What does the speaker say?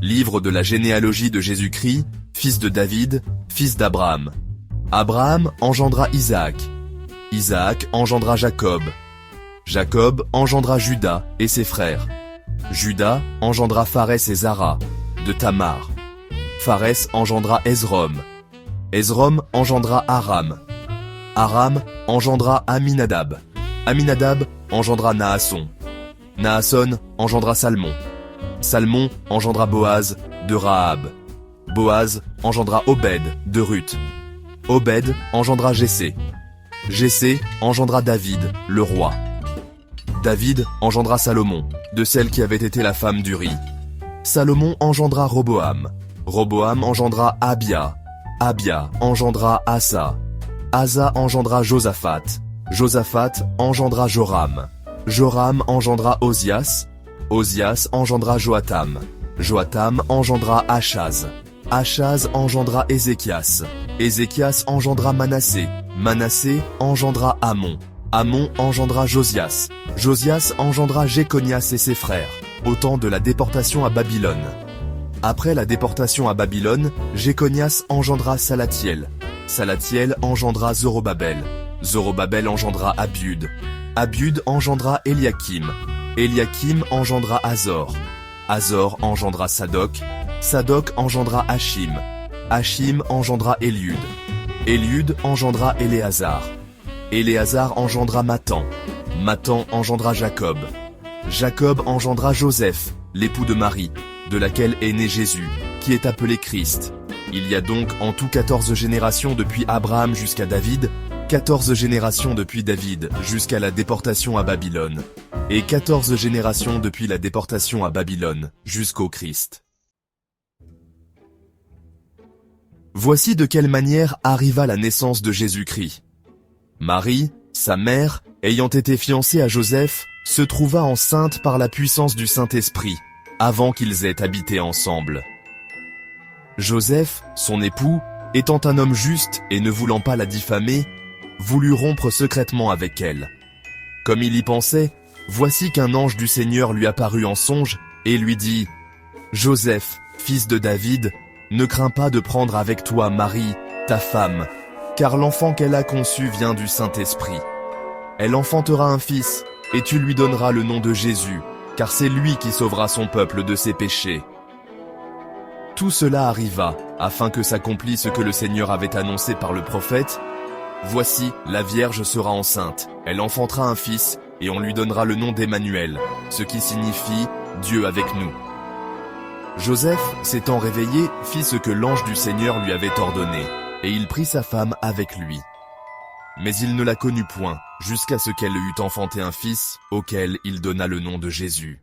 livre de la généalogie de Jésus-Christ, fils de David, fils d'Abraham. Abraham engendra Isaac. Isaac engendra Jacob. Jacob engendra Juda et ses frères. Juda engendra Pharès et Zara, de Tamar. Pharès engendra Hezrom. Hezrom engendra Aram. Aram engendra Aminadab. Aminadab engendra Naasson. Naasson engendra Salmon. Salmon engendra Boaz, de Rahab. Boaz engendra Obed, de Ruth. Obed engendra Jessé. Jessé engendra David, le roi. David engendra Salomon, de celle qui avait été la femme d'Uri. Salomon engendra Roboam. Roboam engendra Abia. Abia engendra Asa. Asa engendra Josaphat. Josaphat engendra Joram. Joram engendra Osias. Osias engendra Joatam. Joatam engendra Achaz. Achaz engendra Ézéchias. Ézéchias engendra Manassé. Manassé engendra Amon. Amon engendra Josias. Josias engendra Jéconias et ses frères, au temps de la déportation à Babylone. Après la déportation à Babylone, Jéconias engendra Salatiel. Salatiel engendra Zorobabel. Zorobabel engendra Abiud. Abiud engendra Eliakim. Eliakim engendra Azor. Azor engendra Sadoc. Sadoc engendra Achim. Achim engendra Éliud. Éliud engendra Éléazar. Éléazar engendra Mathan. Mathan engendra Jacob. Jacob engendra Joseph, l'époux de Marie, de laquelle est né Jésus, qui est appelé Christ. Il y a donc en tout 14 générations depuis Abraham jusqu'à David, 14 générations depuis David jusqu'à la déportation à Babylone, et 14 générations depuis la déportation à Babylone jusqu'au Christ. Voici de quelle manière arriva la naissance de Jésus-Christ. Marie, sa mère, ayant été fiancée à Joseph, se trouva enceinte par la puissance du Saint-Esprit, avant qu'ils aient habité ensemble. Joseph, son époux, étant un homme juste et ne voulant pas la diffamer, voulut rompre secrètement avec elle. Comme il y pensait, voici qu'un ange du Seigneur lui apparut en songe et lui dit « Joseph, fils de David, ne crains pas de prendre avec toi Marie, ta femme, car l'enfant qu'elle a conçu vient du Saint-Esprit. Elle enfantera un fils, et tu lui donneras le nom de Jésus, car c'est lui qui sauvera son peuple de ses péchés. » Tout cela arriva, afin que s'accomplisse ce que le Seigneur avait annoncé par le prophète. « Voici, la Vierge sera enceinte, elle enfantera un fils, et on lui donnera le nom d'Emmanuel, ce qui signifie « Dieu avec nous ». Joseph, s'étant réveillé, fit ce que l'ange du Seigneur lui avait ordonné, et il prit sa femme avec lui. Mais il ne la connut point, jusqu'à ce qu'elle eût enfanté un fils, auquel il donna le nom de Jésus.